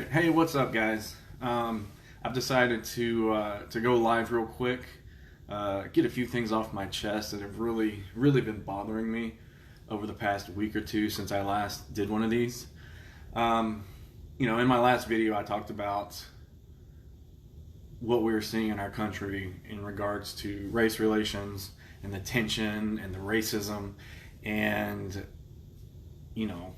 right. Hey, what's up, guys? I've decided to go live real quick, get a few things off my chest that have really been bothering me over the past week or two since I last did one of these. Um, in my last video, I talked about what we were seeing in our country in regards to race relations and the tension and the racism, and you know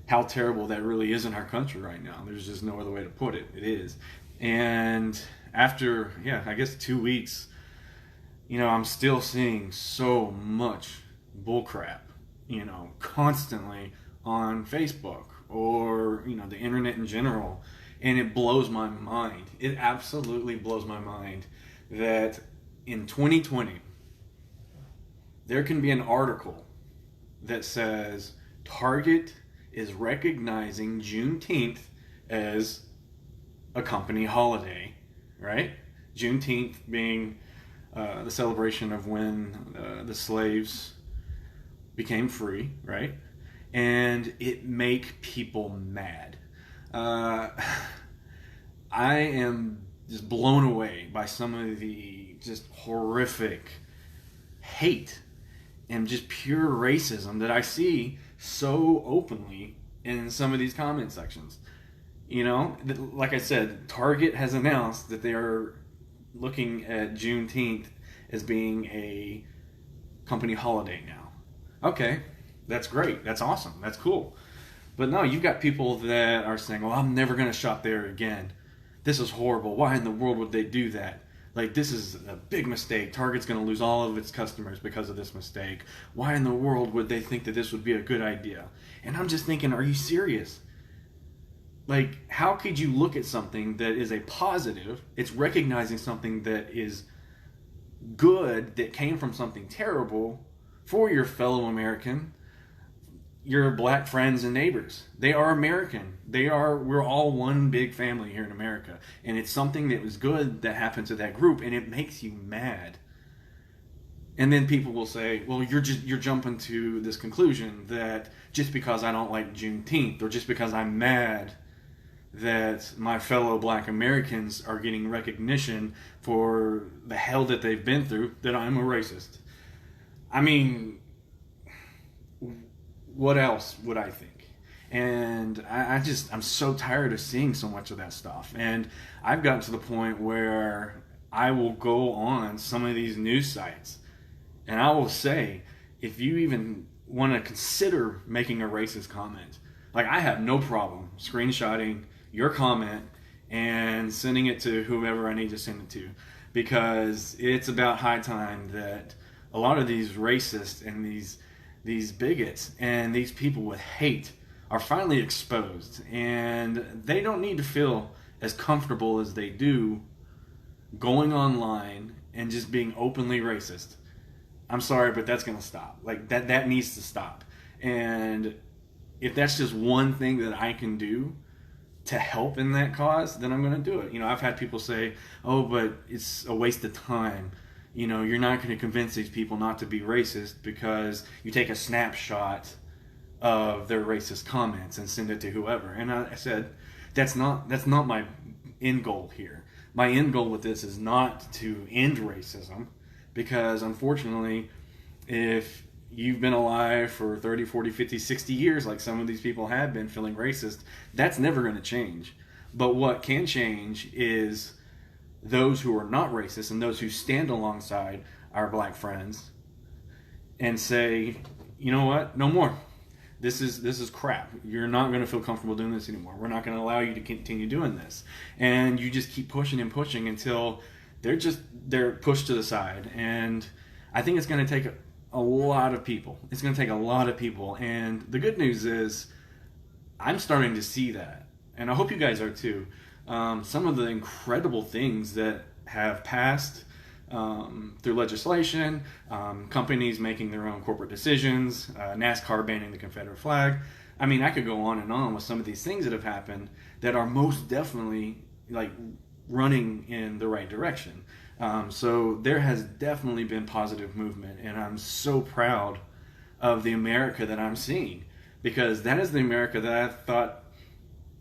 how terrible that really is in our country right now. There's just no other way to put it. It is. And after, I guess 2 weeks, I'm still seeing so much bullcrap, constantly on Facebook or, the internet in general. And it blows my mind. It absolutely blows my mind that in 2020, there can be an article that says Target is recognizing Juneteenth as a company holiday, right? Juneteenth being the celebration of when the slaves became free, right? And it make people mad. I am just blown away by some of the just horrific hate and just pure racism that I see so openly in some of these comment sections. Like I said, Target has announced that they are looking at Juneteenth as being a company holiday now. Okay, that's great. That's awesome. That's cool. But no, you've got people that are saying, well, I'm never going to shop there again. This is horrible. Why in the world would they do that? Like, this is a big mistake. Target's going to lose all of its customers because of this mistake. Why in the world would they think that this would be a good idea? And I'm just thinking, are you serious? Like, how could you look at something that is a positive? It's recognizing something that is good, that came from something terrible for your fellow American, your black friends and neighbors. They are American. We're all one big family here in America. And it's something that was good that happened to that group, and it makes you mad. And then people will say, well, you're jumping to this conclusion that just because I don't like Juneteenth, or just because I'm mad that my fellow black Americans are getting recognition for the hell that they've been through, that I'm a racist. I mean, what else would I think? And I'm so tired of seeing so much of that stuff. And I've gotten to the point where I will go on some of these news sites and I will say, if you even want to consider making a racist comment, like, I have no problem screenshotting your comment and sending it to whoever I need to send it to, because it's about high time that a lot of these racists and these bigots and these people with hate are finally exposed, and they don't need to feel as comfortable as they do going online and just being openly racist. I'm sorry, but that's going to stop. Like, that needs to stop. And if that's just one thing that I can do to help in that cause, then I'm going to do it. I've had people say, oh, but it's a waste of time. You're not going to convince these people not to be racist because you take a snapshot of their racist comments and send it to whoever. And I said, that's not my end goal here. My end goal with this is not to end racism, because unfortunately, if you've been alive for 30, 40, 50, 60 years, like some of these people have been feeling racist, that's never going to change. But what can change is those who are not racist and those who stand alongside our black friends and say, you know what, no more. This is crap. You're not going to feel comfortable doing this anymore. We're not going to allow you to continue doing this. And you just keep pushing and pushing until they're pushed to the side. And I think it's going to take a lot of people. It's going to take a lot of people. And the good news is I'm starting to see that. And I hope you guys are too. Some of the incredible things that have passed through legislation, companies making their own corporate decisions, NASCAR banning the Confederate flag. I mean, I could go on and on with some of these things that have happened that are most definitely like running in the right direction. So there has definitely been positive movement, and I'm so proud of the America that I'm seeing, because that is the America that I thought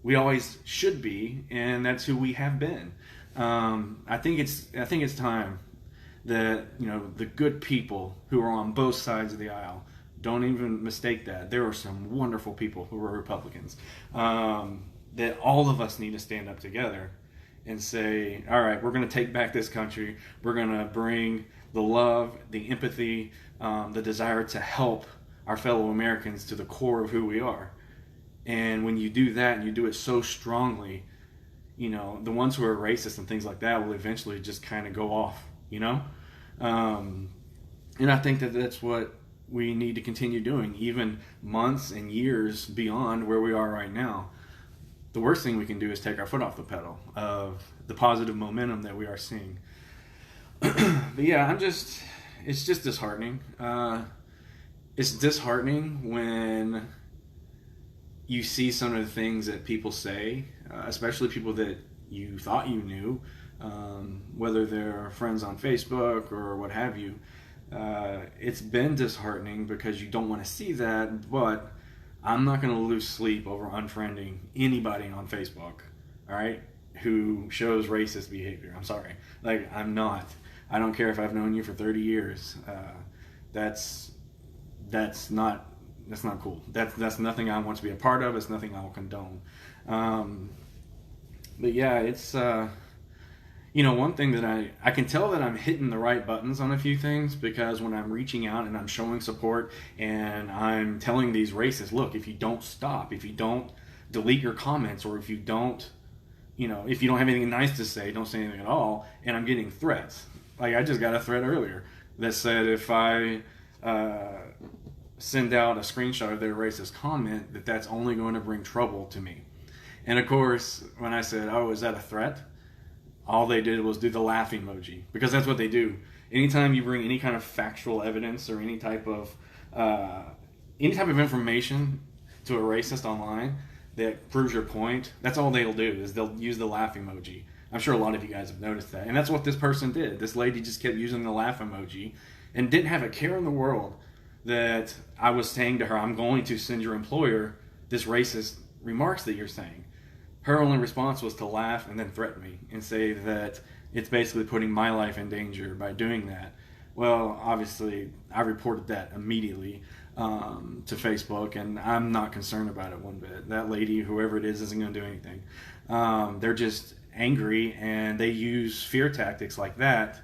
we always should be, and that's who we have been. I think it's time that, you know, the good people who are on both sides of the aisle, don't even mistake that. There are some wonderful people who are Republicans. That all of us need to stand up together and say, all right, we're going to take back this country. We're going to bring the love, the empathy, the desire to help our fellow Americans to the core of who we are. And when you do that and you do it so strongly, you know, the ones who are racist and things like that will eventually just kind of go off, you know? And I think that that's what we need to continue doing, even months and years beyond where we are right now. The worst thing we can do is take our foot off the pedal of the positive momentum that we are seeing. But yeah, it's just disheartening. It's disheartening when you see some of the things that people say, especially people that you thought you knew, whether they're friends on Facebook or what have you. It's been disheartening because you don't want to see that, but I'm not going to lose sleep over unfriending anybody on Facebook, all right, who shows racist behavior. I'm sorry. Like, I'm not. I don't care if I've known you for 30 years. That's not cool. That's nothing I want to be a part of. It's nothing I will condone. But yeah, it's you know, one thing that I can tell that I'm hitting the right buttons on a few things, because when I'm reaching out and I'm showing support and I'm telling these racists, look, if you don't stop, if you don't delete your comments, or if you don't, you know, if you don't have anything nice to say, don't say anything at all, and I'm getting threats. Like, I just got a threat earlier that said if I send out a screenshot of their racist comment, that's only going to bring trouble to me. And of course, when I said, oh, is that a threat? All they did was do the laugh emoji, because that's what they do. Anytime you bring any kind of factual evidence or any type of information to a racist online that proves your point, that's all they'll do, is they'll use the laugh emoji. I'm sure a lot of you guys have noticed that. And that's what this person did. This lady just kept using the laugh emoji and didn't have a care in the world that I was saying to her, I'm going to send your employer this racist remarks that you're saying. Her only response was to laugh and then threaten me and say that it's basically putting my life in danger by doing that. Well, obviously, I reported that immediately to Facebook, and I'm not concerned about it one bit. That lady, whoever it is, isn't going to do anything. They're just angry, and they use fear tactics like that,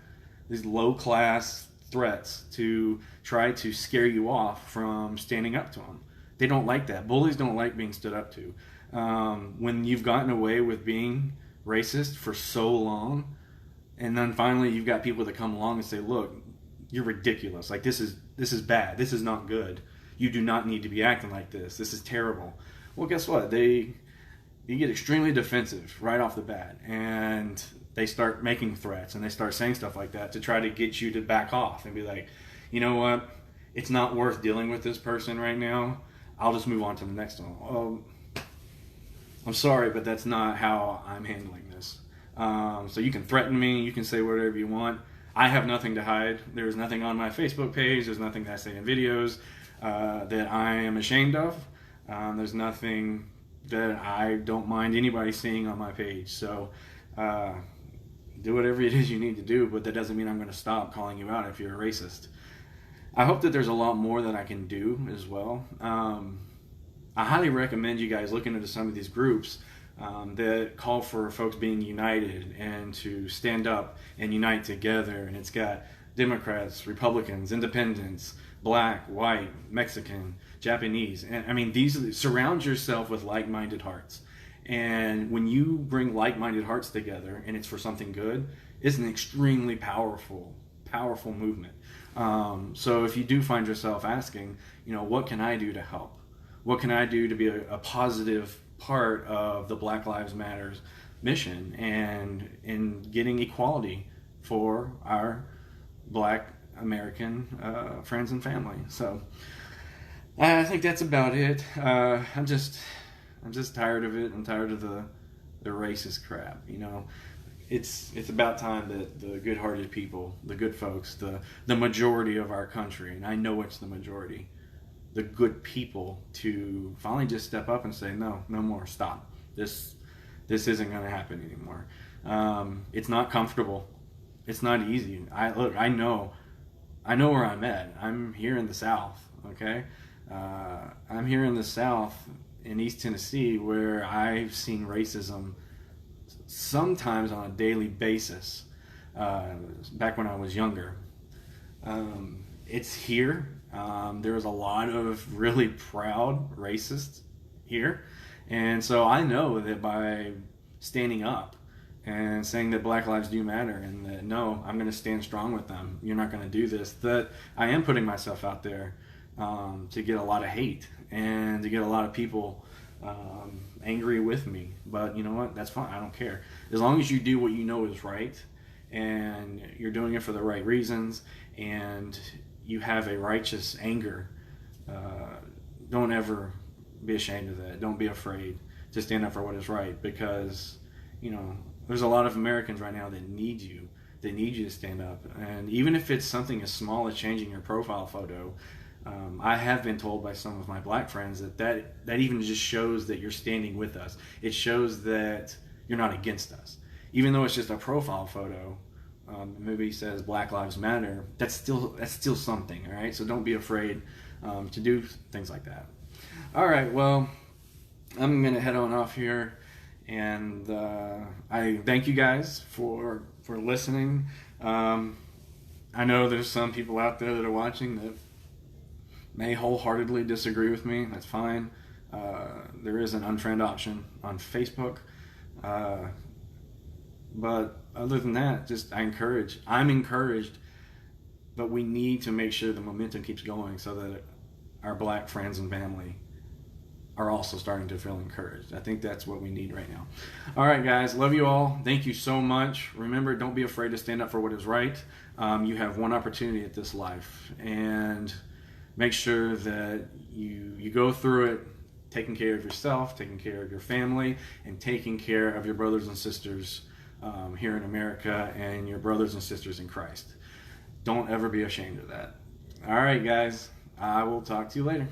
these low-class threats, to try to scare you off from standing up to them. They don't like that. Bullies don't like being stood up to. When you've gotten away with being racist for so long, and then finally you've got people that come along and say, look, you're ridiculous. Like, this is bad. This is not good. You do not need to be acting like this. This is terrible. Well, guess what? You get extremely defensive right off the bat, and they start making threats, and they start saying stuff like that to try to get you to back off and be like, you know what? It's not worth dealing with this person right now. I'll just move on to the next one. Well, I'm sorry, but that's not how I'm handling this. So you can threaten me, you can say whatever you want. I have nothing to hide. There's nothing on my Facebook page. There's nothing that I say in videos that I am ashamed of. There's nothing that I don't mind anybody seeing on my page. So do whatever it is you need to do, but that doesn't mean I'm going to stop calling you out if you're a racist. I hope that there's a lot more that I can do as well. I highly recommend you guys looking into some of these groups that call for folks being united and to stand up and unite together. And it's got Democrats, Republicans, Independents, Black, White, Mexican, Japanese. And I mean, surround yourself with like-minded hearts. And when you bring like-minded hearts together and it's for something good, it's an extremely powerful movement. So if you do find yourself asking, you know, what can I do to help? What can I do to be a positive part of the Black Lives Matter mission and in getting equality for our Black American friends and family? So I think that's about it. I'm just tired of it. I'm tired of the racist crap. You know, it's about time that the good-hearted people, the good folks, the majority of our country, and I know it's the majority, the good people, to finally just step up and say, no more, stop. This isn't going to happen anymore. It's not comfortable. It's not easy. I know where I'm at. I'm here in the South. Okay, I'm here in the South in East Tennessee, where I've seen racism sometimes on a daily basis. Back when I was younger, it's here. There was a lot of really proud racists here, and so I know that by standing up and saying that Black lives do matter, and that no, I'm going to stand strong with them, you're not going to do this, that I am putting myself out there to get a lot of hate and to get a lot of people angry with me. But you know what? That's fine. I don't care. As long as you do what you know is right, and you're doing it for the right reasons, and you have a righteous anger, don't ever be ashamed of that. Don't be afraid to stand up for what is right, because there's a lot of Americans right now that need you. They need you to stand up. And even if it's something as small as changing your profile photo, I have been told by some of my black friends that even just shows that you're standing with us. It shows that you're not against us. Even though it's just a profile photo, maybe it says Black Lives Matter, that's still something, all right? So don't be afraid to do things like that. All right, well, I'm going to head on off here. And I thank you guys for listening. I know there's some people out there that are watching that may wholeheartedly disagree with me. That's fine. There is an unfriend option on Facebook. But other than that, I'm encouraged, but we need to make sure the momentum keeps going so that our black friends and family are also starting to feel encouraged. I think that's what we need right now. All right, guys. Love you all. Thank you so much. Remember, don't be afraid to stand up for what is right. You have one opportunity at this life, and make sure that you go through it taking care of yourself, taking care of your family, and taking care of your brothers and sisters here in America and your brothers and sisters in Christ. Don't ever be ashamed of that. All right, guys. I will talk to you later.